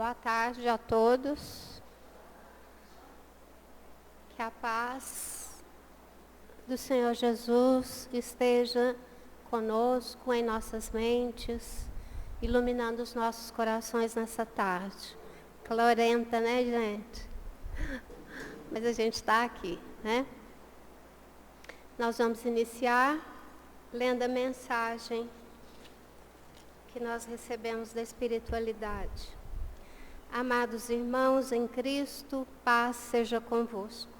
Boa tarde a todos. Que a paz do Senhor Jesus esteja conosco em nossas mentes, iluminando os nossos corações nessa tarde. Calorenta, né, gente? Mas a gente está aqui, né? Nós vamos iniciar lendo a mensagem que nós recebemos da espiritualidade. Amados irmãos em Cristo, paz seja convosco.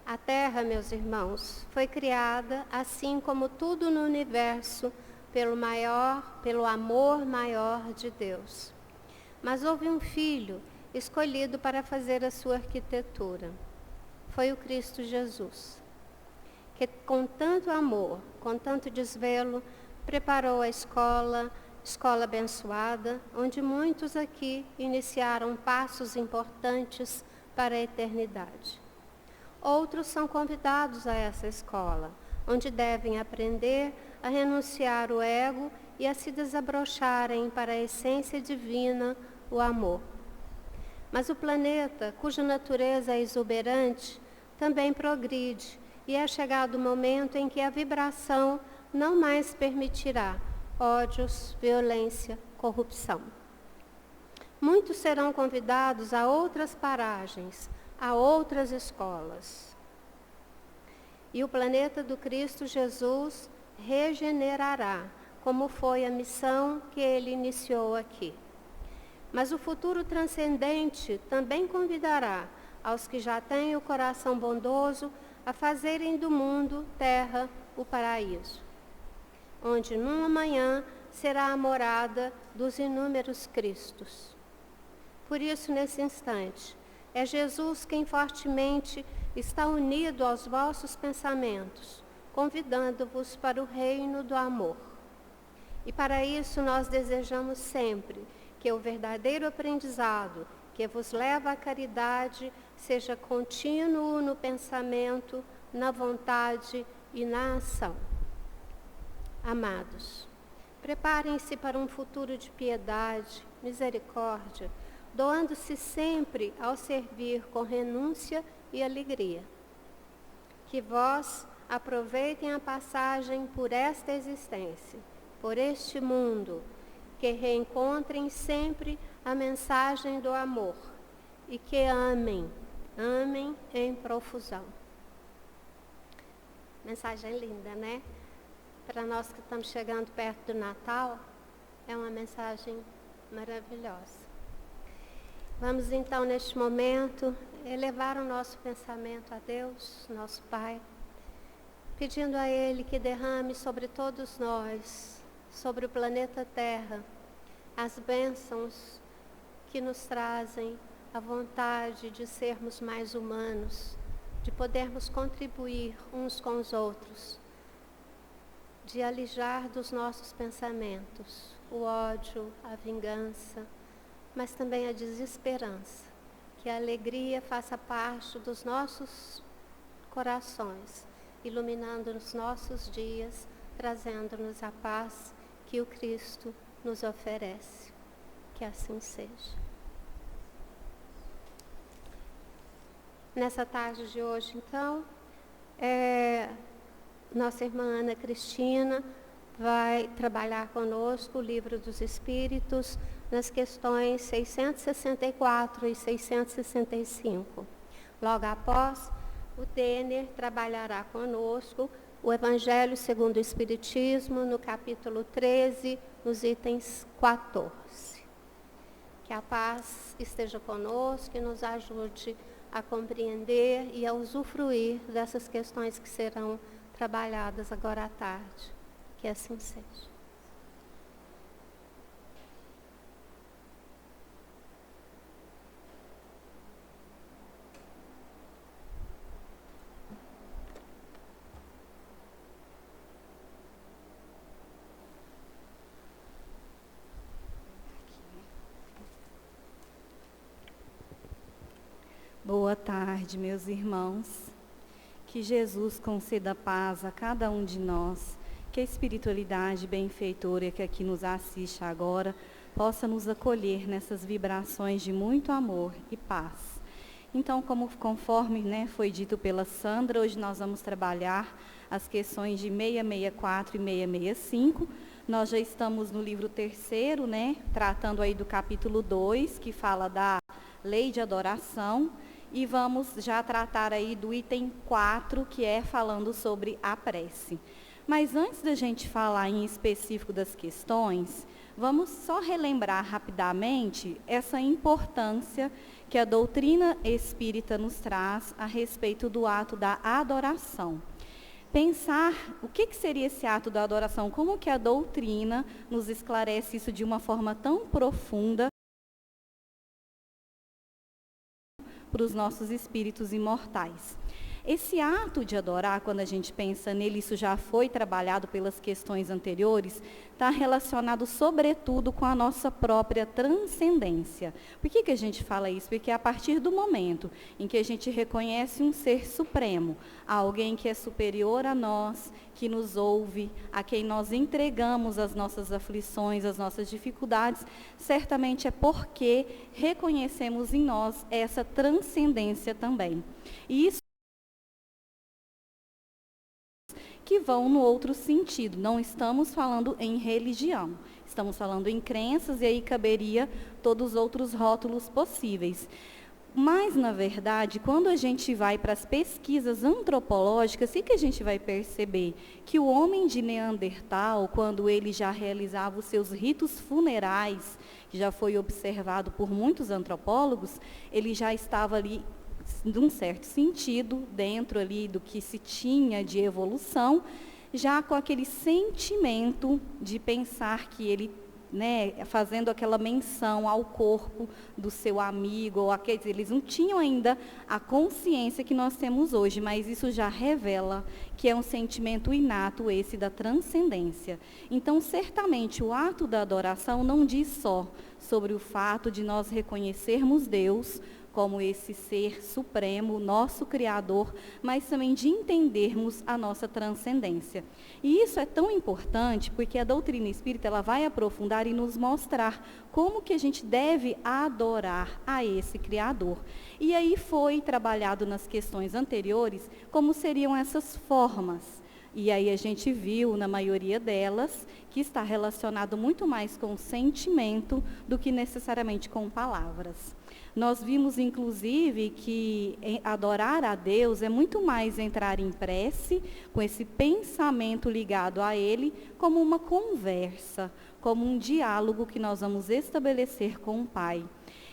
A terra, meus irmãos, foi criada, assim como tudo no universo, pelo amor maior de Deus. Mas houve um filho escolhido para fazer a sua arquitetura. Foi o Cristo Jesus, que com tanto amor, com tanto desvelo, preparou a escola abençoada, onde muitos aqui iniciaram passos importantes para a eternidade. Outros são convidados a essa escola, onde devem aprender a renunciar o ego e a se desabrocharem para a essência divina, o amor. Mas o planeta, cuja natureza é exuberante, também progride, e é chegado o momento em que a vibração não mais permitirá ódios, violência, corrupção. Muitos serão convidados a outras paragens, a outras escolas. E o planeta do Cristo Jesus regenerará, como foi a missão que ele iniciou aqui. Mas o futuro transcendente também convidará aos que já têm o coração bondoso a fazerem do mundo, terra, o paraíso, onde numa manhã será a morada dos inúmeros Cristos. Por isso, nesse instante, é Jesus quem fortemente está unido aos vossos pensamentos, convidando-vos para o reino do amor. E para isso nós desejamos sempre que o verdadeiro aprendizado que vos leva à caridade seja contínuo no pensamento, na vontade e na ação. Amados, preparem-se para um futuro de piedade, misericórdia, doando-se sempre ao servir com renúncia e alegria. Que vós aproveitem a passagem por esta existência, por este mundo, que reencontrem sempre a mensagem do amor e que amem em profusão. Mensagem linda, né? Para nós que estamos chegando perto do Natal, é uma mensagem maravilhosa. Vamos então, neste momento, elevar o nosso pensamento a Deus, nosso Pai, pedindo a Ele que derrame sobre todos nós, sobre o planeta Terra, as bênçãos que nos trazem a vontade de sermos mais humanos, de podermos contribuir uns com os outros, de alijar dos nossos pensamentos o ódio, a vingança, mas também a desesperança. Que a alegria faça parte dos nossos corações, iluminando os nossos dias, trazendo-nos a paz que o Cristo nos oferece. Que assim seja. Nessa tarde de hoje, então, nossa irmã Ana Cristina vai trabalhar conosco o Livro dos Espíritos nas questões 664 e 665. Logo após, o Denner trabalhará conosco o Evangelho segundo o Espiritismo, no capítulo 13, nos itens 14. Que a paz esteja conosco e nos ajude a compreender e a usufruir dessas questões que serão trabalhadas agora à tarde. Que assim seja. Boa tarde, meus irmãos. Que Jesus conceda paz a cada um de nós, que a espiritualidade benfeitora que aqui nos assiste agora possa nos acolher nessas vibrações de muito amor e paz. Então, conforme, né, foi dito pela Sandra, hoje nós vamos trabalhar as questões de 664 e 665. Nós já estamos no livro 3º, né, tratando aí do capítulo 2, que fala da lei de adoração, e vamos já tratar aí do item 4, que é falando sobre a prece. Mas antes da gente falar em específico das questões, vamos só relembrar rapidamente essa importância que a doutrina espírita nos traz a respeito do ato da adoração. Pensar o que seria esse ato da adoração, como que a doutrina nos esclarece isso de uma forma tão profunda para os nossos espíritos imortais. Esse ato de adorar, quando a gente pensa nele, isso já foi trabalhado pelas questões anteriores, está relacionado sobretudo com a nossa própria transcendência. Por que a gente fala isso? Porque a partir do momento em que a gente reconhece um ser supremo, alguém que é superior a nós, que nos ouve, a quem nós entregamos as nossas aflições, as nossas dificuldades, certamente é porque reconhecemos em nós essa transcendência também. E isso que vão no outro sentido. Não estamos falando em religião, estamos falando em crenças, e aí caberia todos os outros rótulos possíveis. Mas, na verdade, quando a gente vai para as pesquisas antropológicas, o que a gente vai perceber? Que o homem de Neandertal, quando ele já realizava os seus ritos funerais, que já foi observado por muitos antropólogos, ele já estava ali, num certo sentido, dentro ali do que se tinha de evolução, já com aquele sentimento de pensar que ele, né, fazendo aquela menção ao corpo do seu amigo, ou aqueles, eles não tinham ainda a consciência que nós temos hoje, mas isso já revela que é um sentimento inato esse da transcendência. Então, certamente, o ato da adoração não diz só sobre o fato de nós reconhecermos Deus como esse ser supremo, nosso Criador, mas também de entendermos a nossa transcendência. E isso é tão importante porque a doutrina espírita ela vai aprofundar e nos mostrar como que a gente deve adorar a esse Criador. E aí foi trabalhado nas questões anteriores como seriam essas formas. E aí a gente viu, na maioria delas, que está relacionado muito mais com o sentimento do que necessariamente com palavras. Nós vimos, inclusive, que adorar a Deus é muito mais entrar em prece, com esse pensamento ligado a Ele, como uma conversa, como um diálogo que nós vamos estabelecer com o Pai.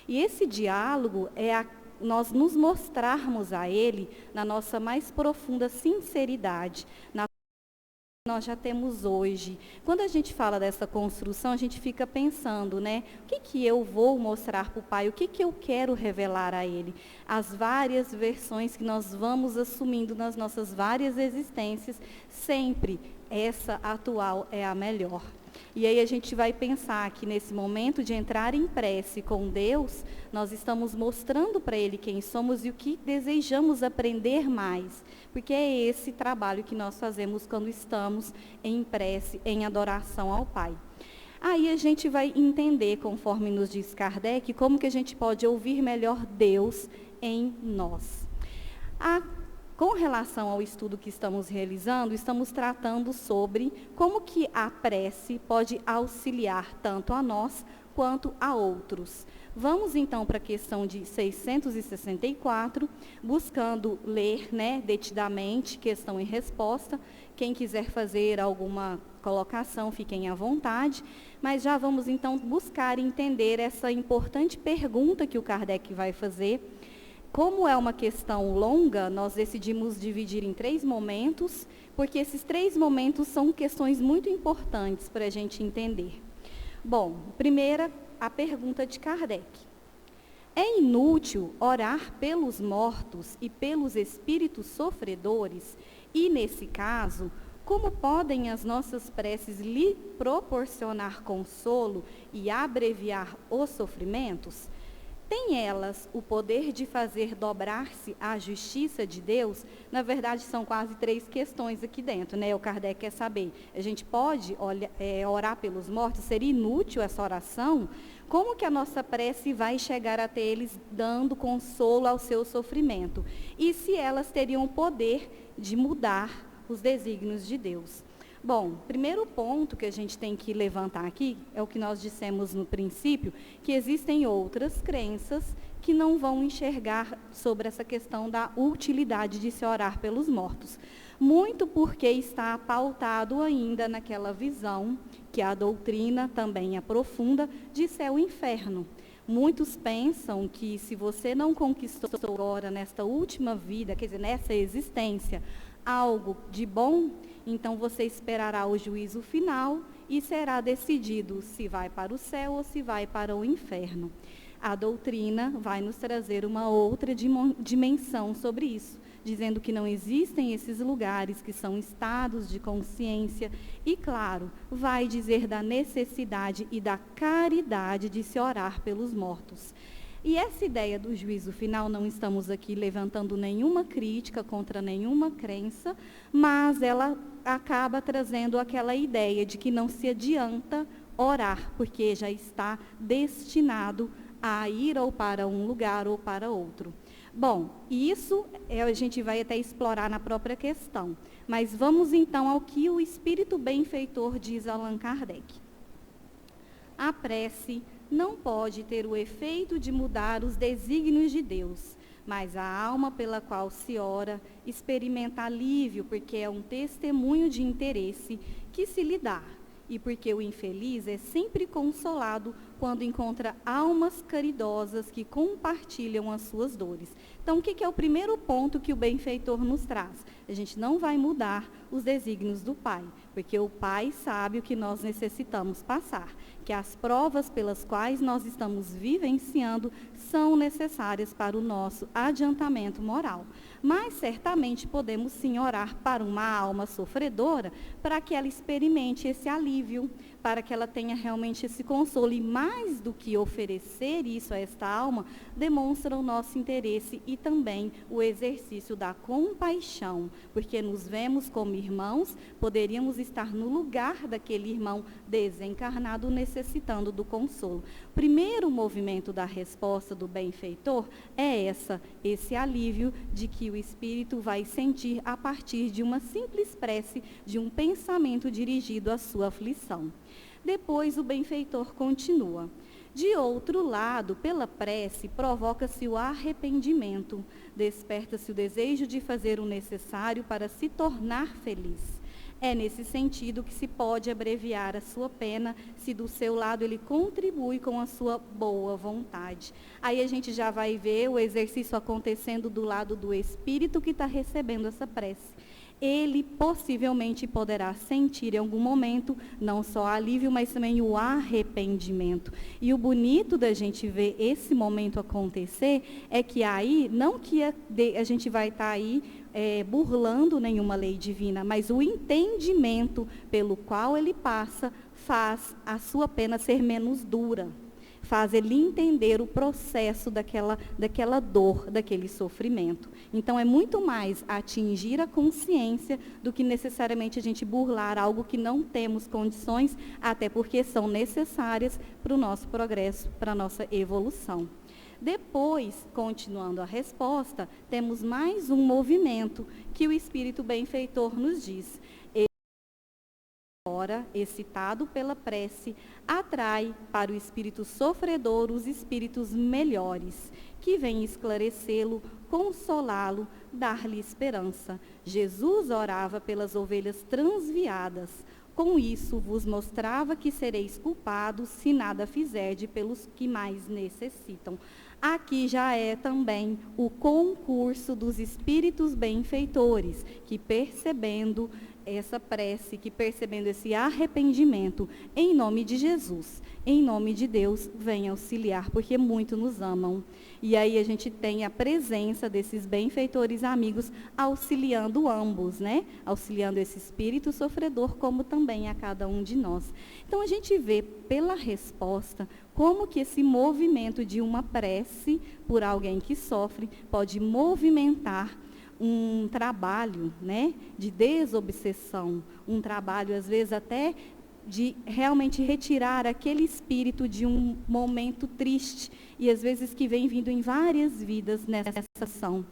E esse diálogo é nós nos mostrarmos a Ele na nossa mais profunda sinceridade, na nós já temos hoje. Quando a gente fala dessa construção, a gente fica pensando, né? O que eu vou mostrar para o Pai? O que eu quero revelar a Ele? As várias versões que nós vamos assumindo nas nossas várias existências, sempre essa atual é a melhor. E aí a gente vai pensar que nesse momento de entrar em prece com Deus, nós estamos mostrando para Ele quem somos e o que desejamos aprender mais. Porque é esse trabalho que nós fazemos quando estamos em prece, em adoração ao Pai. Aí a gente vai entender, conforme nos diz Kardec, como que a gente pode ouvir melhor Deus em nós. Com relação ao estudo que estamos realizando, estamos tratando sobre como que a prece pode auxiliar tanto a nós quanto a outros. Vamos então para a questão de 664, buscando ler, né, detidamente, questão e resposta. Quem quiser fazer alguma colocação, fiquem à vontade, mas já vamos então buscar entender essa importante pergunta que o Kardec vai fazer. Como é uma questão longa, nós decidimos dividir em 3 momentos, porque esses 3 momentos são questões muito importantes para a gente entender. Bom, primeira, a pergunta de Kardec. É inútil orar pelos mortos e pelos espíritos sofredores? E, nesse caso, como podem as nossas preces lhe proporcionar consolo e abreviar os sofrimentos? Têm elas o poder de fazer dobrar-se a justiça de Deus? Na verdade, são quase 3 questões aqui dentro, né? O Kardec quer saber, a gente pode orar pelos mortos? Seria inútil essa oração? Como que a nossa prece vai chegar até eles dando consolo ao seu sofrimento? E se elas teriam o poder de mudar os desígnios de Deus? Bom, primeiro ponto que a gente tem que levantar aqui é o que nós dissemos no princípio, que existem outras crenças que não vão enxergar sobre essa questão da utilidade de se orar pelos mortos. Muito porque está pautado ainda naquela visão que a doutrina também aprofunda de céu e inferno. Muitos pensam que se você não conquistou agora nesta última vida, quer dizer, nessa existência, algo de bom, então você esperará o juízo final e será decidido se vai para o céu ou se vai para o inferno. A doutrina vai nos trazer uma outra dimensão sobre isso, dizendo que não existem esses lugares que são estados de consciência e, claro, vai dizer da necessidade e da caridade de se orar pelos mortos. E essa ideia do juízo final, não estamos aqui levantando nenhuma crítica contra nenhuma crença, mas ela acaba trazendo aquela ideia de que não se adianta orar, porque já está destinado a ir ou para um lugar ou para outro. Bom, isso a gente vai até explorar na própria questão, mas vamos então ao que o Espírito Benfeitor diz a Allan Kardec. A prece não pode ter o efeito de mudar os desígnios de Deus, mas a alma pela qual se ora experimenta alívio, porque é um testemunho de interesse que se lhe dá, e porque o infeliz é sempre consolado quando encontra almas caridosas que compartilham as suas dores. Então, o que é o primeiro ponto que o benfeitor nos traz? A gente não vai mudar os desígnios do Pai, porque o Pai sabe o que nós necessitamos passar, que as provas pelas quais nós estamos vivenciando são necessárias para o nosso adiantamento moral. Mas certamente podemos sim orar para uma alma sofredora, para que ela experimente esse alívio, para que ela tenha realmente esse consolo. E mais do que oferecer isso a esta alma, demonstra o nosso interesse e também o exercício da compaixão, porque nos vemos como irmãos, poderíamos estar no lugar daquele irmão desencarnado necessitando do consolo. Primeiro movimento da resposta do benfeitor é esse alívio de que o espírito vai sentir a partir de uma simples prece, de um pensamento dirigido à sua aflição. Depois o benfeitor continua. De outro lado, pela prece, provoca-se o arrependimento, desperta-se o desejo de fazer o necessário para se tornar feliz. É nesse sentido que se pode abreviar a sua pena, se do seu lado ele contribui com a sua boa vontade. Aí a gente já vai ver o exercício acontecendo do lado do espírito que está recebendo essa prece. Ele possivelmente poderá sentir em algum momento, não só alívio, mas também o arrependimento. E o bonito da gente ver esse momento acontecer é que aí, não que a gente vai estar aí burlando nenhuma lei divina, mas o entendimento pelo qual ele passa faz a sua pena ser menos dura. Faz ele entender o processo daquela dor, daquele sofrimento. Então, é muito mais atingir a consciência do que necessariamente a gente burlar algo que não temos condições, até porque são necessárias para o nosso progresso, para a nossa evolução. Depois, continuando a resposta, temos mais um movimento que o Espírito Benfeitor nos diz. Ora, excitado pela prece, atrai para o espírito sofredor os espíritos melhores, que vêm esclarecê-lo, consolá-lo, dar-lhe esperança. Jesus orava pelas ovelhas transviadas. Com isso vos mostrava que sereis culpados se nada fizerdes pelos que mais necessitam. Aqui já é também o concurso dos espíritos benfeitores, que percebendo essa prece, que percebendo esse arrependimento, em nome de Jesus, em nome de Deus, venha auxiliar, porque muito nos amam. E aí a gente tem a presença desses benfeitores amigos auxiliando ambos, né? Auxiliando esse espírito sofredor, como também a cada um de nós. Então a gente vê pela resposta como que esse movimento de uma prece por alguém que sofre pode movimentar um trabalho, né, de desobsessão, um trabalho, às vezes, até de realmente retirar aquele espírito de um momento triste, e às vezes que vem vindo em várias vidas nessa ação.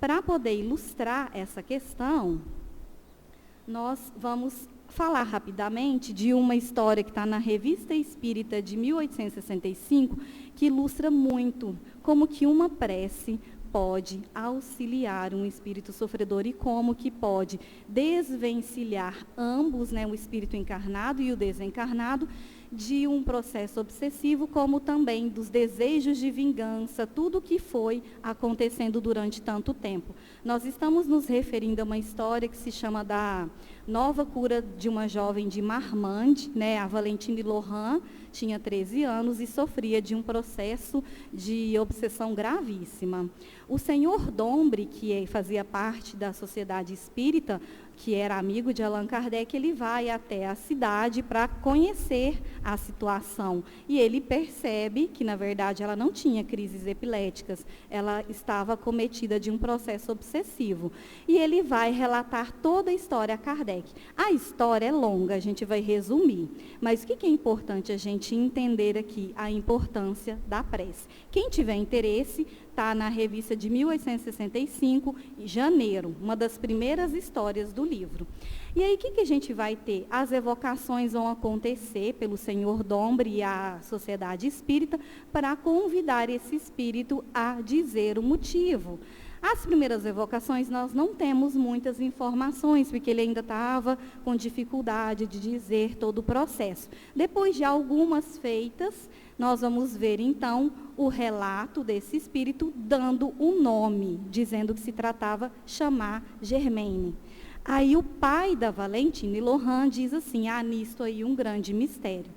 Para poder ilustrar essa questão, nós vamos falar rapidamente de uma história que está na Revista Espírita de 1865, que ilustra muito como que uma prece pode auxiliar um espírito sofredor e como que pode desvencilhar ambos, né, o espírito encarnado e o desencarnado, de um processo obsessivo, como também dos desejos de vingança, tudo o que foi acontecendo durante tanto tempo. Nós estamos nos referindo a uma história que se chama da nova cura de uma jovem de Marmande, né, a Valentine Lohan, tinha 13 anos e sofria de um processo de obsessão gravíssima. O senhor Dombre, que fazia parte da Sociedade Espírita, que era amigo de Allan Kardec, ele vai até a cidade para conhecer a situação. E ele percebe que, na verdade, ela não tinha crises epiléticas, ela estava acometida de um processo obsessivo. E ele vai relatar toda a história a Kardec. A história é longa, a gente vai resumir. Mas o que é importante a gente entender aqui? A importância da prece. Quem tiver interesse, está na revista de 1865, em janeiro, uma das primeiras histórias do livro. E aí, o que a gente vai ter? As evocações vão acontecer pelo senhor Dombre e a Sociedade Espírita para convidar esse espírito a dizer o motivo. As primeiras evocações, nós não temos muitas informações, porque ele ainda estava com dificuldade de dizer todo o processo. Depois de algumas feitas, nós vamos ver, então, o relato desse espírito dando um nome, dizendo que se tratava chamar Germaine. Aí o pai da Valentine Lohan diz assim, há nisto aí um grande mistério.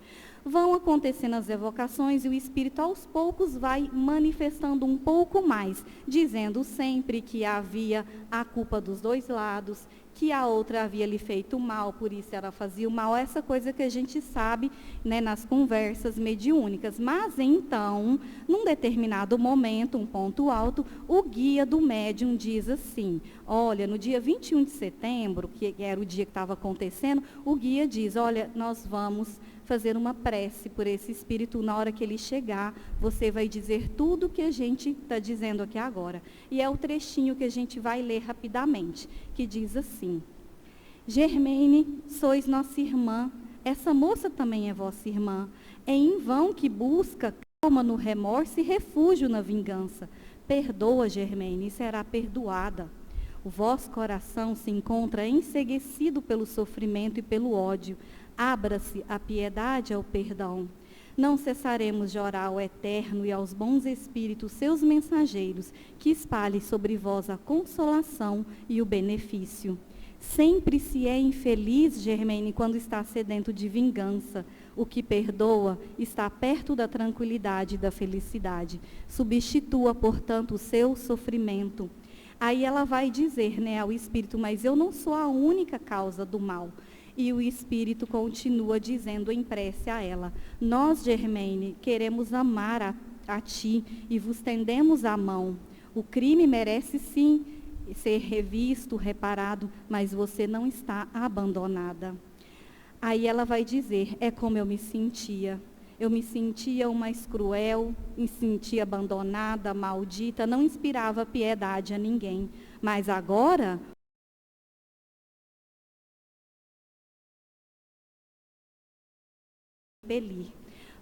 Vão acontecendo as evocações e o espírito aos poucos vai manifestando um pouco mais, dizendo sempre que havia a culpa dos dois lados, que a outra havia lhe feito mal, por isso ela fazia o mal, essa coisa que a gente sabe, né, nas conversas mediúnicas. Mas então, num determinado momento, um ponto alto, o guia do médium diz assim, olha, no dia 21 de setembro, que era o dia que estava acontecendo, o guia diz, olha, nós vamos fazer uma prece por esse espírito, na hora que ele chegar, você vai dizer tudo o que a gente está dizendo aqui agora. E é o trechinho que a gente vai ler rapidamente, que diz assim, Germaine, sois nossa irmã, essa moça também é vossa irmã, é em vão que busca calma no remorso e refúgio na vingança. Perdoa, Germaine, e será perdoada. O vosso coração se encontra enceguecido pelo sofrimento e pelo ódio. Abra-se a piedade ao perdão. Não cessaremos de orar ao Eterno e aos bons espíritos, seus mensageiros, que espalhem sobre vós a consolação e o benefício. Sempre se é infeliz, Germaine, quando está sedento de vingança. O que perdoa está perto da tranquilidade e da felicidade. Substitua, portanto, o seu sofrimento. Aí ela vai dizer, né, ao espírito, mas eu não sou a única causa do mal. E o espírito continua dizendo em prece a ela, nós, Germaine, queremos amar a ti e vos tendemos a mão. O crime merece sim ser revisto, reparado, mas você não está abandonada. Aí ela vai dizer, é como eu me sentia. Eu me sentia uma cruel, me sentia abandonada, maldita, não inspirava piedade a ninguém. Mas agora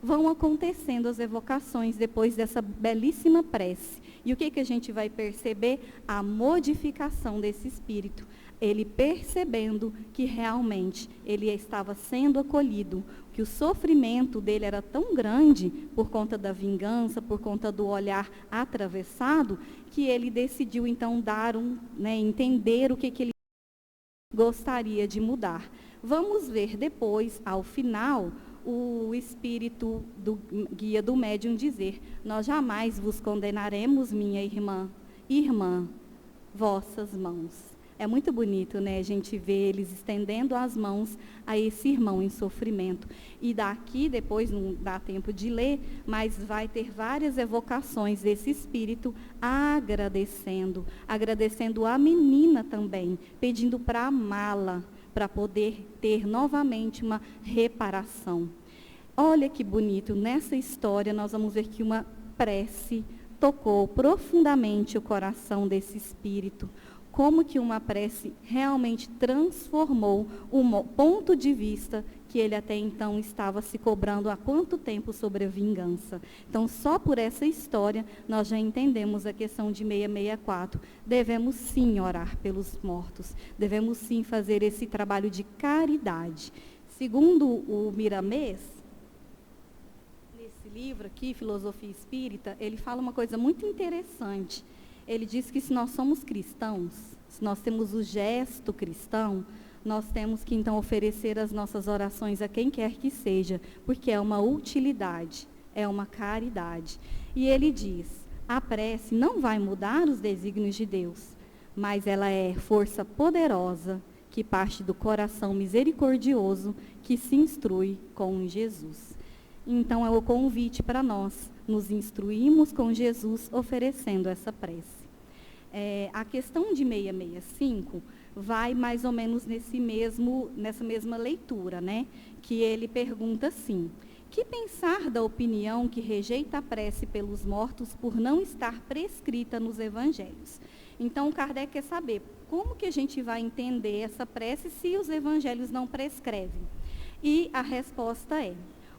vão acontecendo as evocações depois dessa belíssima prece. E o que a gente vai perceber? A modificação desse espírito. Ele percebendo que realmente ele estava sendo acolhido, que o sofrimento dele era tão grande por conta da vingança, por conta do olhar atravessado, que ele decidiu então dar entender o que ele gostaria de mudar. Vamos ver depois, ao final, o espírito do guia do médium dizer: nós jamais vos condenaremos, minha irmã, vossas mãos. É muito bonito, né, a gente ver eles estendendo as mãos a esse irmão em sofrimento. E daqui, depois, não dá tempo de ler, mas vai ter várias evocações desse espírito agradecendo a menina também, pedindo para amá-la, para poder ter novamente uma reparação. Olha que bonito, nessa história nós vamos ver que uma prece tocou profundamente o coração desse espírito. Como que uma prece realmente transformou o ponto de vista que ele até então estava se cobrando há quanto tempo sobre a vingança. Então, só por essa história, nós já entendemos a questão de 664. Devemos sim orar pelos mortos, devemos sim fazer esse trabalho de caridade. Segundo o Miramês, nesse livro aqui, Filosofia Espírita, ele fala uma coisa muito interessante. Ele diz que se nós somos cristãos, se nós temos o gesto cristão, nós temos que então oferecer as nossas orações a quem quer que seja, porque é uma utilidade, é uma caridade. E ele diz, a prece não vai mudar os desígnios de Deus, mas ela é força poderosa que parte do coração misericordioso que se instrui com Jesus. Então é o convite para nós nos instruirmos com Jesus oferecendo essa prece. A questão de 665 vai mais ou menos nessa mesma leitura, né? Que ele pergunta assim: que pensar da opinião que rejeita a prece pelos mortos por não estar prescrita nos evangelhos? Então, Kardec quer saber como que a gente vai entender essa prece se os evangelhos não prescrevem. E a resposta é: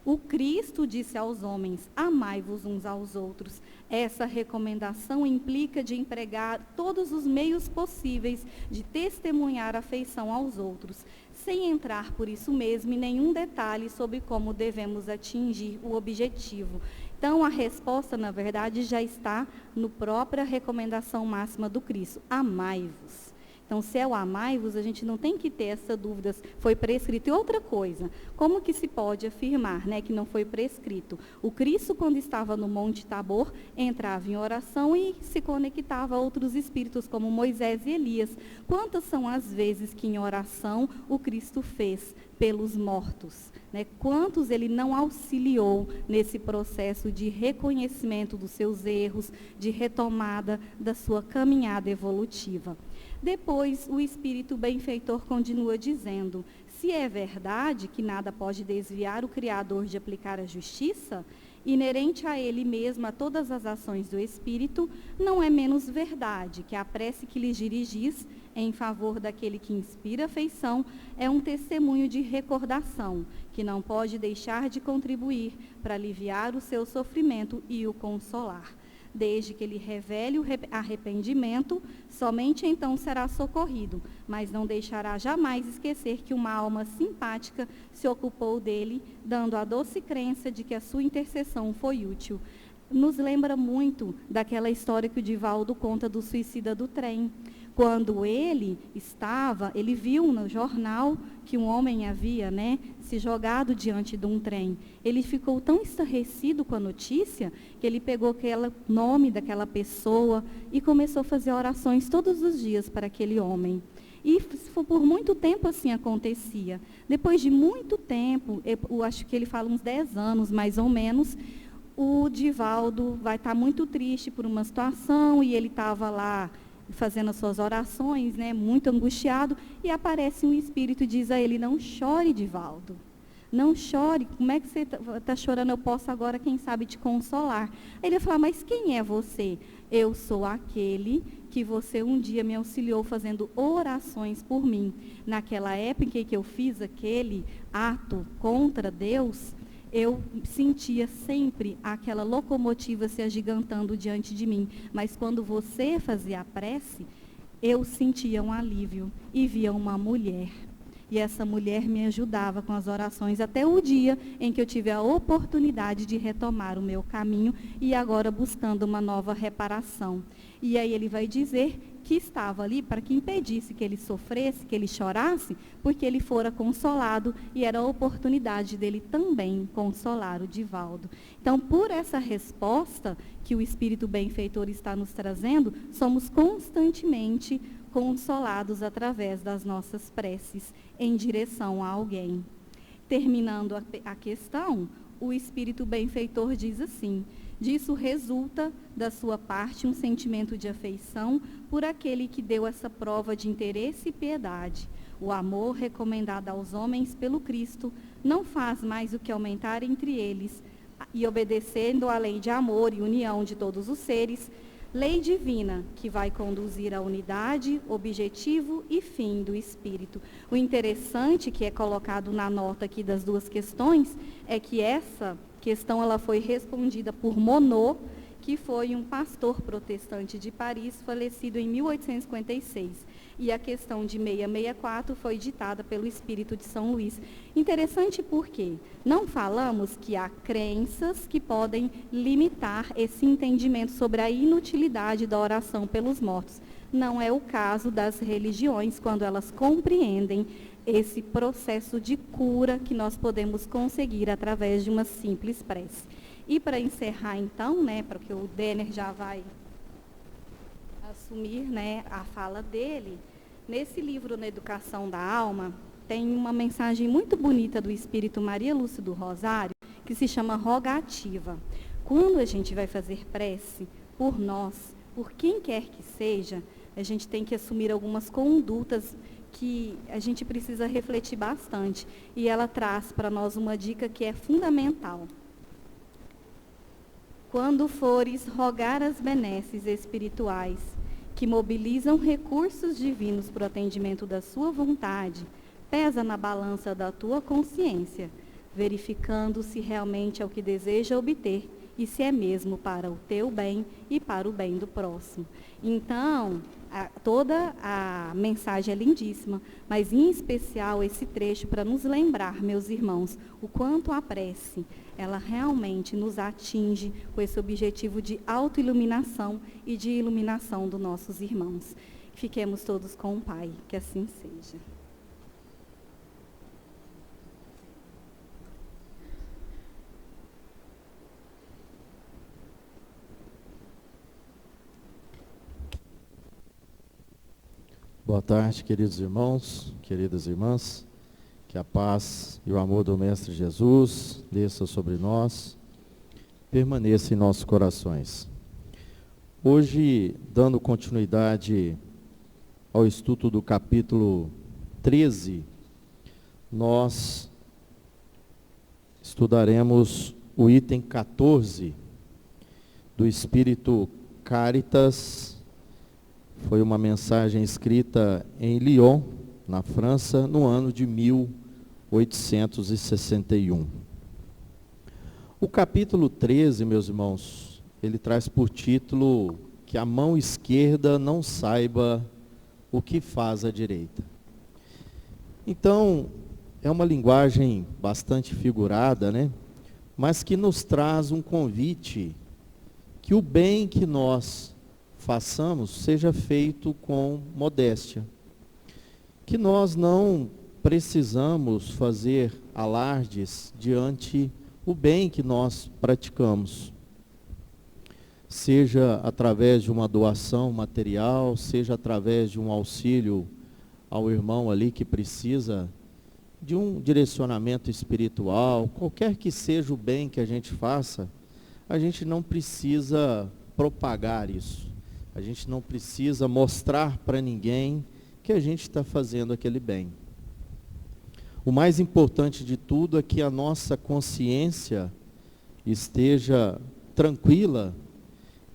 o Cristo disse aos homens, amai-vos uns aos outros. Essa recomendação implica de empregar todos os meios possíveis de testemunhar afeição aos outros, sem entrar por isso mesmo em nenhum detalhe sobre como devemos atingir o objetivo. Então, a resposta, na verdade, já está na própria recomendação máxima do Cristo, amai-vos. Então, se é o amai-vos, a gente não tem que ter essa dúvida, foi prescrito. E outra coisa, como que se pode afirmar, né, que não foi prescrito? O Cristo, quando estava no Monte Tabor, entrava em oração e se conectava a outros espíritos, como Moisés e Elias. Quantas são as vezes que em oração o Cristo fez pelos mortos? Né? Quantos ele não auxiliou nesse processo de reconhecimento dos seus erros, de retomada da sua caminhada evolutiva? Depois, o Espírito benfeitor continua dizendo, se é verdade que nada pode desviar o Criador de aplicar a justiça, inerente a ele mesmo a todas as ações do Espírito, não é menos verdade que a prece que lhes dirigis em favor daquele que inspira afeição é um testemunho de recordação, que não pode deixar de contribuir para aliviar o seu sofrimento e o consolar. Desde que ele revele o arrependimento, somente então será socorrido, mas não deixará jamais esquecer que uma alma simpática se ocupou dele, dando a doce crença de que a sua intercessão foi útil. Nos lembra muito daquela história que o Divaldo conta do suicida do trem. Quando ele viu no jornal que um homem havia, se jogado diante de um trem. Ele ficou tão estarrecido com a notícia que ele pegou aquele nome daquela pessoa e começou a fazer orações todos os dias para aquele homem. E por muito tempo assim acontecia. Depois de muito tempo, eu acho que ele fala uns 10 anos mais ou menos, o Divaldo vai estar muito triste por uma situação e ele estava lá fazendo as suas orações, muito angustiado, e aparece um espírito e diz a ele, não chore, Divaldo, não chore, como é que você está chorando? Eu posso agora, quem sabe, te consolar. Aí ele fala, mas quem é você? Eu sou aquele que você um dia me auxiliou fazendo orações por mim. Naquela época em que eu fiz aquele ato contra Deus, eu sentia sempre aquela locomotiva se agigantando diante de mim. Mas quando você fazia a prece, eu sentia um alívio e via uma mulher. E essa mulher me ajudava com as orações até o dia em que eu tive a oportunidade de retomar o meu caminho e agora buscando uma nova reparação. E aí ele vai dizer que estava ali para que impedisse que ele sofresse, que ele chorasse, porque ele fora consolado e era a oportunidade dele também consolar o Divaldo. Então, por essa resposta que o Espírito Benfeitor está nos trazendo, somos constantemente consolados através das nossas preces em direção a alguém. Terminando a questão, o Espírito Benfeitor diz assim: disso resulta da sua parte um sentimento de afeição por aquele que deu essa prova de interesse e piedade. O amor recomendado aos homens pelo Cristo não faz mais do que aumentar entre eles, e obedecendo à lei de amor e união de todos os seres, lei divina que vai conduzir à unidade, objetivo e fim do Espírito. O interessante que é colocado na nota aqui das duas questões é que essa questão ela foi respondida por Monod, que foi um pastor protestante de Paris, falecido em 1856. E a questão de 664 foi ditada pelo Espírito de São Luís. Interessante porque não falamos que há crenças que podem limitar esse entendimento sobre a inutilidade da oração pelos mortos. Não é o caso das religiões, quando elas compreendem esse processo de cura que nós podemos conseguir através de uma simples prece. E para encerrar então, porque o Denner já vai assumir, a fala dele, nesse livro Na Educação da Alma, tem uma mensagem muito bonita do Espírito Maria Lúcia do Rosário, que se chama rogativa. Quando a gente vai fazer prece por nós, por quem quer que seja, a gente tem que assumir algumas condutas que a gente precisa refletir bastante. E ela traz para nós uma dica que é fundamental. Quando fores rogar as benesses espirituais, que mobilizam recursos divinos para o atendimento da sua vontade, pesa na balança da tua consciência, verificando se realmente é o que deseja obter e se é mesmo para o teu bem e para o bem do próximo. Então, toda a mensagem é lindíssima, mas em especial esse trecho para nos lembrar, meus irmãos, o quanto a prece, ela realmente nos atinge com esse objetivo de autoiluminação e de iluminação dos nossos irmãos. Fiquemos todos com o Pai, que assim seja. Boa tarde, queridos irmãos, queridas irmãs. Que a paz e o amor do Mestre Jesus desça sobre nós, permaneça em nossos corações. Hoje, dando continuidade ao estudo do capítulo 13, nós estudaremos o item 14 do Espírito Caritas. Foi uma mensagem escrita em Lyon, na França, no ano de 1861. O capítulo 13, meus irmãos, ele traz por título que a mão esquerda não saiba o que faz a direita. Então, é uma linguagem bastante figurada, mas que nos traz um convite que o bem que nós façamos seja feito com modéstia. Que nós não precisamos fazer alardes diante o bem que nós praticamos. Seja através de uma doação material, seja através de um auxílio ao irmão ali que precisa de um direcionamento espiritual, qualquer que seja o bem que a gente faça, a gente não precisa propagar isso. A gente não precisa mostrar para ninguém que a gente está fazendo aquele bem. O mais importante de tudo é que a nossa consciência esteja tranquila,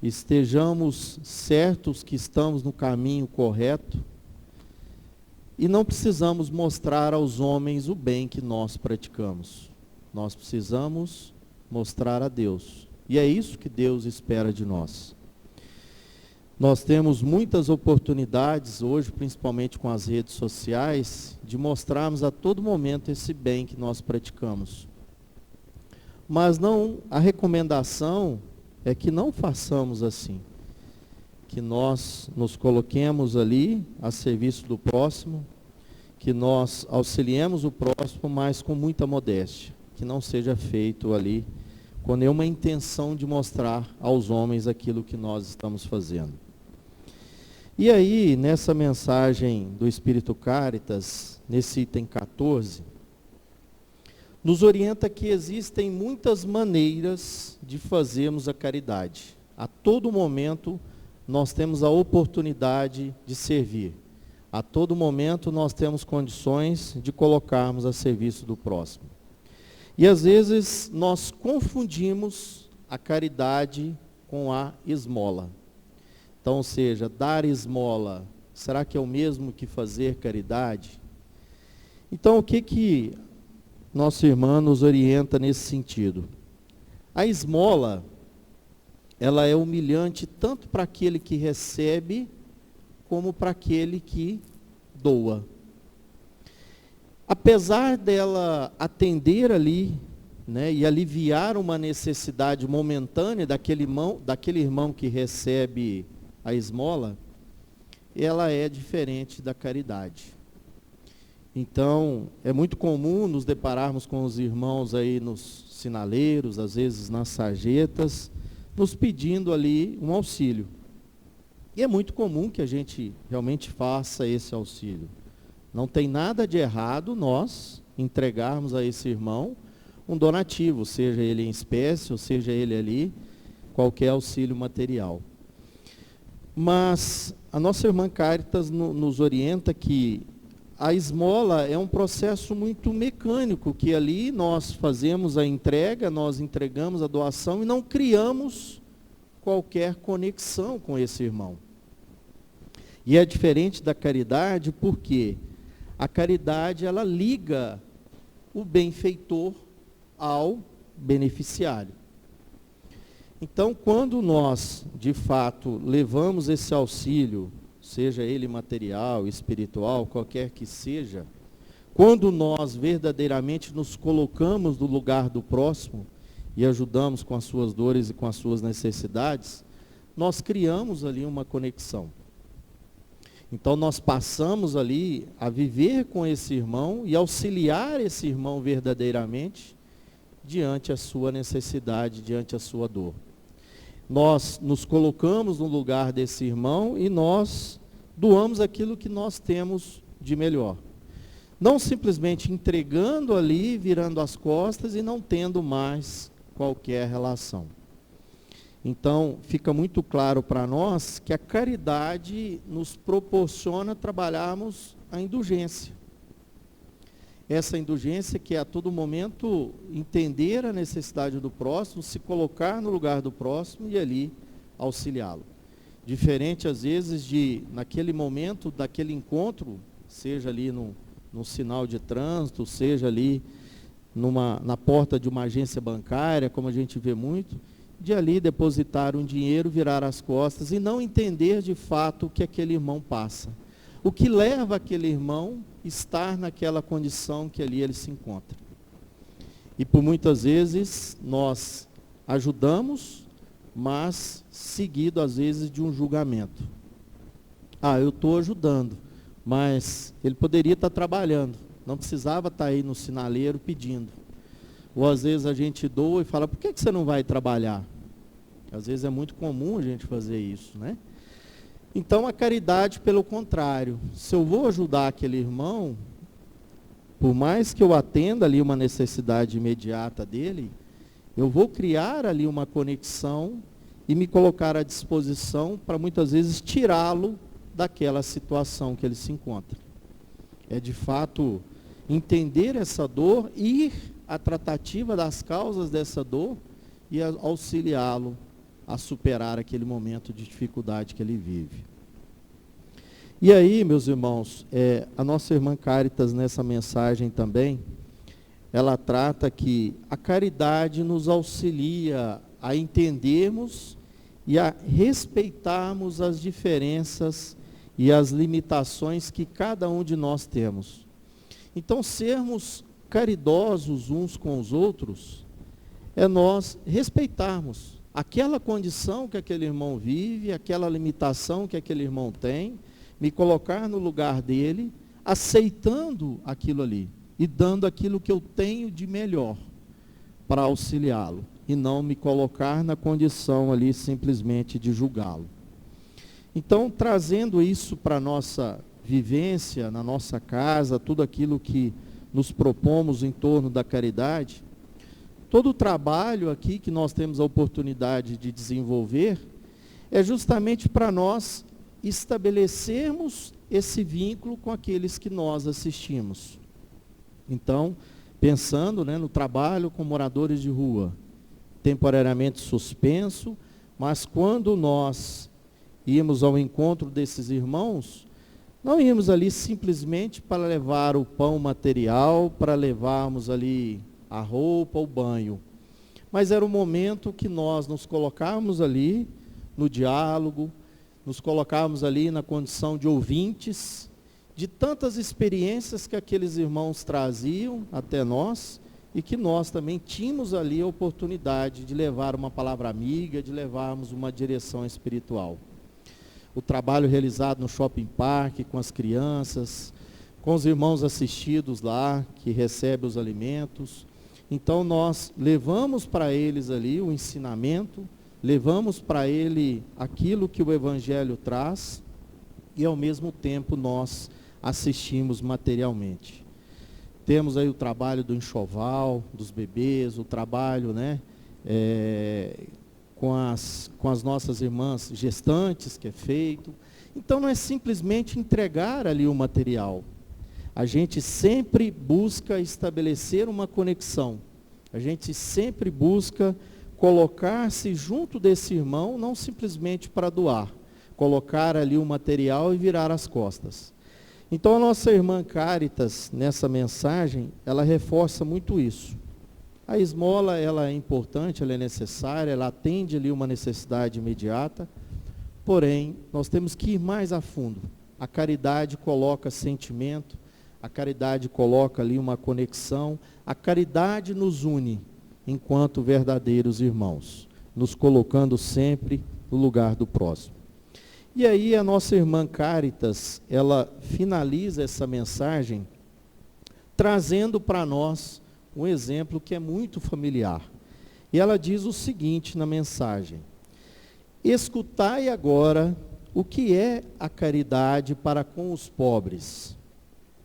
estejamos certos que estamos no caminho correto e não precisamos mostrar aos homens o bem que nós praticamos. Nós precisamos mostrar a Deus. E é isso que Deus espera de nós. Nós temos muitas oportunidades hoje, principalmente com as redes sociais, de mostrarmos a todo momento esse bem que nós praticamos. Mas a recomendação é que não façamos assim. que nós nos coloquemos ali a serviço do próximo, que nós auxiliemos o próximo, mas com muita modéstia, que não seja feito ali com nenhuma intenção de mostrar aos homens aquilo que nós estamos fazendo. E aí, nessa mensagem do Espírito Caritas, nesse item 14, nos orienta que existem muitas maneiras de fazermos a caridade. A todo momento, nós temos a oportunidade de servir. A todo momento, nós temos condições de colocarmos a serviço do próximo. E, às vezes, nós confundimos a caridade com a esmola. Então, ou seja, dar esmola, será que é o mesmo que fazer caridade? Então, o que nossa irmã nos orienta nesse sentido? A esmola, ela é humilhante tanto para aquele que recebe, como para aquele que doa. Apesar dela atender ali, né, e aliviar uma necessidade momentânea daquele irmão que recebe a esmola, ela é diferente da caridade. Então, é muito comum nos depararmos com os irmãos aí nos sinaleiros, às vezes nas sarjetas, nos pedindo ali um auxílio. E é muito comum que a gente realmente faça esse auxílio. Não tem nada de errado nós entregarmos a esse irmão um donativo, seja ele em espécie, ou seja ele ali, qualquer auxílio material. Mas a nossa irmã Caritas nos orienta que a esmola é um processo muito mecânico, que ali nós fazemos a entrega, nós entregamos a doação e não criamos qualquer conexão com esse irmão. E é diferente da caridade porque a caridade, ela liga o benfeitor ao beneficiário. Então, quando nós, de fato, levamos esse auxílio, seja ele material, espiritual, qualquer que seja, quando nós verdadeiramente nos colocamos no lugar do próximo e ajudamos com as suas dores e com as suas necessidades, nós criamos ali uma conexão. Então, nós passamos ali a viver com esse irmão e auxiliar esse irmão verdadeiramente diante a sua necessidade, diante a sua dor. Nós nos colocamos no lugar desse irmão e nós doamos aquilo que nós temos de melhor. Não simplesmente entregando ali, virando as costas e não tendo mais qualquer relação. Então, fica muito claro para nós que a caridade nos proporciona trabalharmos a indulgência. Essa indulgência que é a todo momento entender a necessidade do próximo, se colocar no lugar do próximo e ali auxiliá-lo. Diferente às vezes de, naquele momento, daquele encontro, seja ali num sinal de trânsito, seja ali na porta de uma agência bancária, como a gente vê muito, de ali depositar um dinheiro, virar as costas e não entender de fato o que aquele irmão passa. O que leva aquele irmão a estar naquela condição que ali ele se encontra. E por muitas vezes nós ajudamos, mas seguido às vezes de um julgamento. Eu estou ajudando, mas ele poderia estar trabalhando, não precisava estar aí no sinaleiro pedindo. Ou às vezes a gente doa e fala, por que você não vai trabalhar? Às vezes é muito comum a gente fazer isso, né? Então a caridade, pelo contrário, se eu vou ajudar aquele irmão, por mais que eu atenda ali uma necessidade imediata dele, eu vou criar ali uma conexão e me colocar à disposição para muitas vezes tirá-lo daquela situação que ele se encontra. É de fato entender essa dor, ir à tratativa das causas dessa dor e auxiliá-lo a superar aquele momento de dificuldade que ele vive. E aí, meus irmãos, a nossa irmã Caritas, nessa mensagem também, ela trata que a caridade nos auxilia a entendermos e a respeitarmos as diferenças e as limitações que cada um de nós temos. Então, sermos caridosos uns com os outros é nós respeitarmos aquela condição que aquele irmão vive, aquela limitação que aquele irmão tem, me colocar no lugar dele, aceitando aquilo ali e dando aquilo que eu tenho de melhor para auxiliá-lo, e não me colocar na condição ali simplesmente de julgá-lo. Então, trazendo isso para a nossa vivência, na nossa casa, tudo aquilo que nos propomos em torno da caridade, todo o trabalho aqui que nós temos a oportunidade de desenvolver é justamente para nós estabelecermos esse vínculo com aqueles que nós assistimos. Então, pensando, né, no trabalho com moradores de rua, temporariamente suspenso, mas quando nós íamos ao encontro desses irmãos, não íamos ali simplesmente para levar o pão material, para levarmos ali a roupa, o banho. Mas era o momento que nós nos colocávamos ali no diálogo, nos colocávamos ali na condição de ouvintes, de tantas experiências que aqueles irmãos traziam até nós, e que nós também tínhamos ali a oportunidade de levar uma palavra amiga, de levarmos uma direção espiritual. O trabalho realizado no shopping park, com as crianças, com os irmãos assistidos lá, que recebem os alimentos. Então nós levamos para eles ali o ensinamento, levamos para ele aquilo que o Evangelho traz, e ao mesmo tempo nós assistimos materialmente. Temos aí o trabalho do enxoval, dos bebês, o trabalho, né, com as nossas irmãs gestantes, que é feito. Então não é simplesmente entregar ali o material. A gente sempre busca estabelecer uma conexão. A gente sempre busca colocar-se junto desse irmão, não simplesmente para doar, colocar ali o material e virar as costas. Então a nossa irmã Cáritas, nessa mensagem, ela reforça muito isso. A esmola, ela é importante, ela é necessária, ela atende ali uma necessidade imediata, porém, nós temos que ir mais a fundo. A caridade coloca sentimento, a caridade coloca ali uma conexão, a caridade nos une enquanto verdadeiros irmãos, nos colocando sempre no lugar do próximo. E aí a nossa irmã Cáritas, ela finaliza essa mensagem trazendo para nós um exemplo que é muito familiar. E ela diz o seguinte na mensagem: escutai agora o que é a caridade para com os pobres,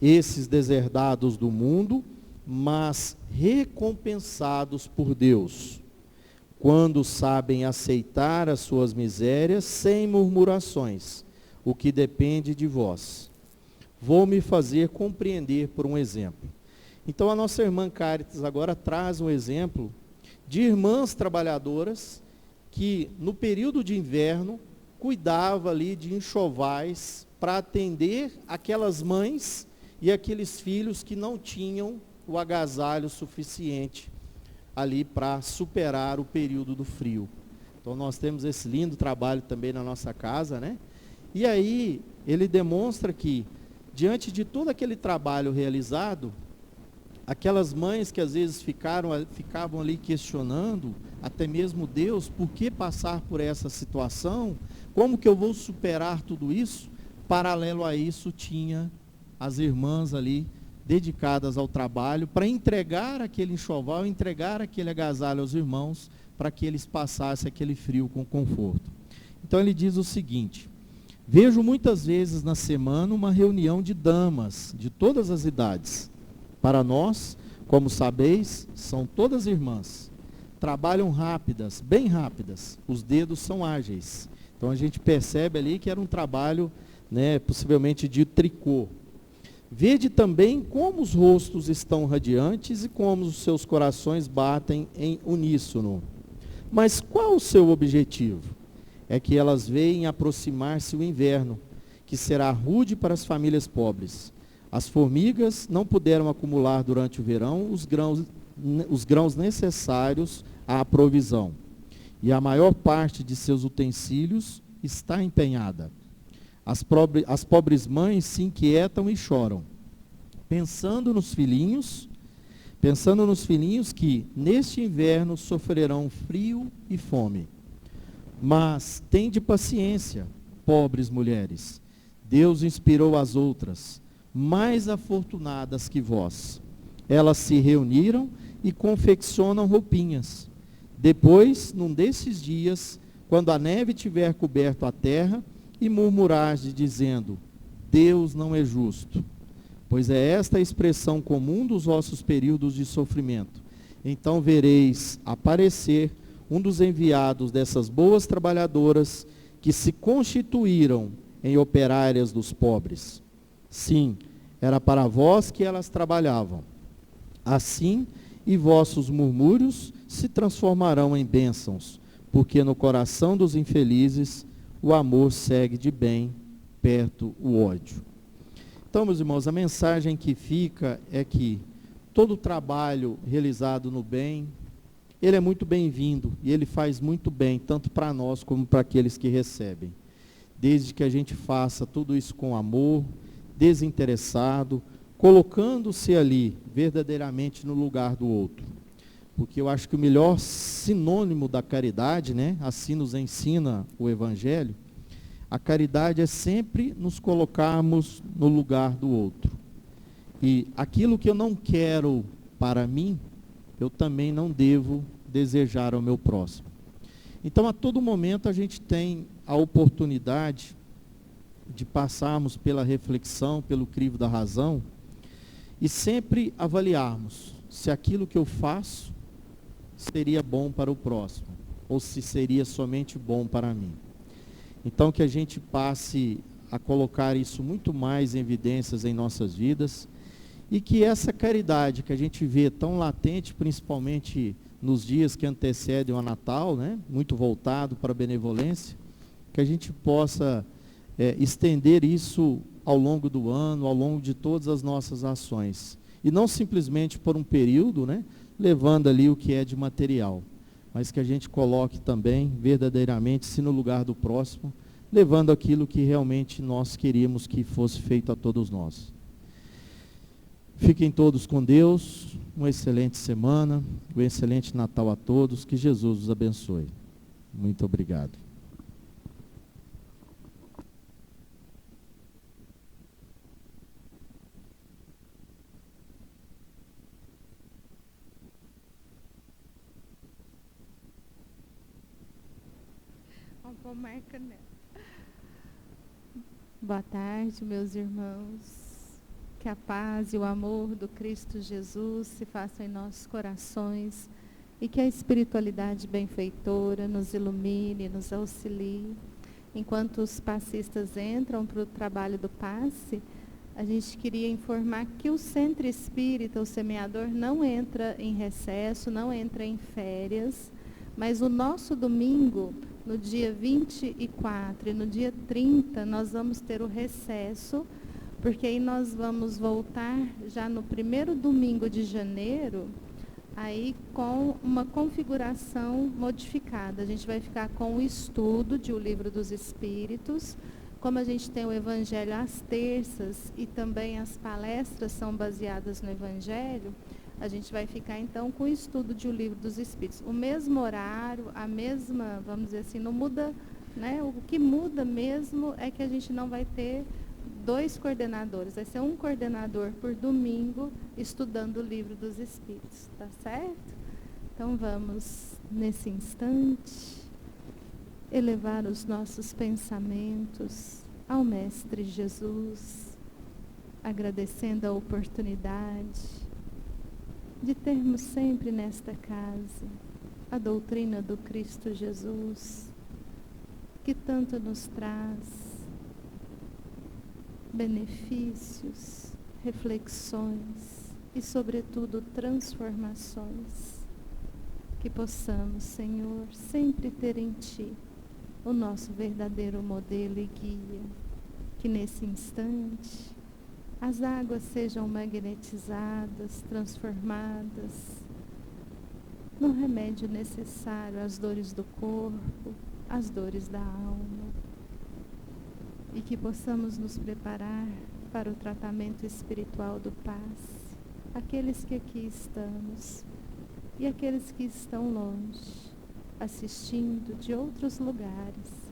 esses deserdados do mundo, mas recompensados por Deus, quando sabem aceitar as suas misérias sem murmurações, o que depende de vós. Vou me fazer compreender por um exemplo. Então a nossa irmã Cáritas agora traz um exemplo de irmãs trabalhadoras que no período de inverno cuidava ali de enxovais para atender aquelas mães e aqueles filhos que não tinham o agasalho suficiente ali para superar o período do frio. Então nós temos esse lindo trabalho também na nossa casa, né? E aí ele demonstra que, diante de todo aquele trabalho realizado, aquelas mães que às vezes ficavam ali questionando, até mesmo Deus, por que passar por essa situação? Como que eu vou superar tudo isso? Paralelo a isso, tinha as irmãs ali dedicadas ao trabalho, para entregar aquele enxoval, entregar aquele agasalho aos irmãos, para que eles passassem aquele frio com conforto. Então ele diz o seguinte: vejo muitas vezes na semana uma reunião de damas, de todas as idades. Para nós, como sabeis, são todas irmãs. Trabalham rápidas, bem rápidas, os dedos são ágeis. Então a gente percebe ali que era um trabalho, né, possivelmente de tricô. Vede também como os rostos estão radiantes e como os seus corações batem em uníssono. Mas qual o seu objetivo? É que elas veem aproximar-se o inverno, que será rude para as famílias pobres. As formigas não puderam acumular durante o verão os grãos necessários à provisão. E a maior parte de seus utensílios está empenhada. As pobres mães se inquietam e choram, pensando nos filhinhos, pensando nos filhinhos que, neste inverno, sofrerão frio e fome. Mas tende paciência, pobres mulheres. Deus inspirou as outras, mais afortunadas que vós. Elas se reuniram e confeccionam roupinhas. Depois, num desses dias, quando a neve tiver coberto a terra, e murmurares dizendo, Deus não é justo. Pois é esta a expressão comum dos vossos períodos de sofrimento. Então vereis aparecer um dos enviados dessas boas trabalhadoras que se constituíram em operárias dos pobres. Sim, era para vós que elas trabalhavam. Assim, e vossos murmúrios se transformarão em bênçãos, porque no coração dos infelizes o amor segue de bem perto o ódio. Então, meus irmãos, a mensagem que fica é que todo trabalho realizado no bem, ele é muito bem-vindo e ele faz muito bem, tanto para nós como para aqueles que recebem. Desde que a gente faça tudo isso com amor, desinteressado, colocando-se ali verdadeiramente no lugar do outro. Porque eu acho que o melhor sinônimo da caridade, né, assim nos ensina o Evangelho, a caridade é sempre nos colocarmos no lugar do outro. E aquilo que eu não quero para mim, eu também não devo desejar ao meu próximo. Então, a todo momento, a gente tem a oportunidade de passarmos pela reflexão, pelo crivo da razão, e sempre avaliarmos se aquilo que eu faço seria bom para o próximo, ou se seria somente bom para mim. Então, que a gente passe a colocar isso muito mais em evidências em nossas vidas, e que essa caridade que a gente vê tão latente, principalmente nos dias que antecedem o Natal, né, muito voltado para a benevolência, que a gente possa estender isso ao longo do ano, ao longo de todas as nossas ações. E não simplesmente por um período, né, levando ali o que é de material, mas que a gente coloque também verdadeiramente-se no lugar do próximo, levando aquilo que realmente nós queríamos que fosse feito a todos nós. Fiquem todos com Deus, uma excelente semana, um excelente Natal a todos, que Jesus os abençoe. Muito obrigado. Boa tarde, meus irmãos. Que a paz e o amor do Cristo Jesus se façam em nossos corações e que a espiritualidade benfeitora nos ilumine, nos auxilie. Enquanto os passistas entram para o trabalho do passe, a gente queria informar que o Centro Espírita, o Semeador, não entra em recesso, não entra em férias, mas o nosso domingo, no dia 24 e no dia 30, nós vamos ter o recesso, porque aí nós vamos voltar já no primeiro domingo de janeiro, aí com uma configuração modificada. A gente vai ficar com o estudo de O Livro dos Espíritos, como a gente tem o Evangelho às terças e também as palestras são baseadas no Evangelho, a gente vai ficar então com o estudo de O Livro dos Espíritos. O mesmo horário, a mesma, vamos dizer assim, não muda, né? O que muda mesmo é que a gente não vai ter 2 coordenadores, vai ser um coordenador por domingo estudando o Livro dos Espíritos, tá certo? Então vamos, nesse instante, elevar os nossos pensamentos ao Mestre Jesus, agradecendo a oportunidade de termos sempre nesta casa a doutrina do Cristo Jesus, que tanto nos traz benefícios, reflexões e, sobretudo, transformações. Que possamos, Senhor, sempre ter em Ti o nosso verdadeiro modelo e guia. Que nesse instante as águas sejam magnetizadas, transformadas no remédio necessário às dores do corpo, às dores da alma. E que possamos nos preparar para o tratamento espiritual do passe, aqueles que aqui estamos e aqueles que estão longe, assistindo de outros lugares,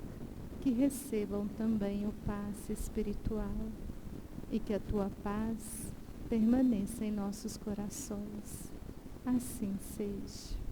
que recebam também o passe espiritual e que a tua paz permaneça em nossos corações. Assim seja.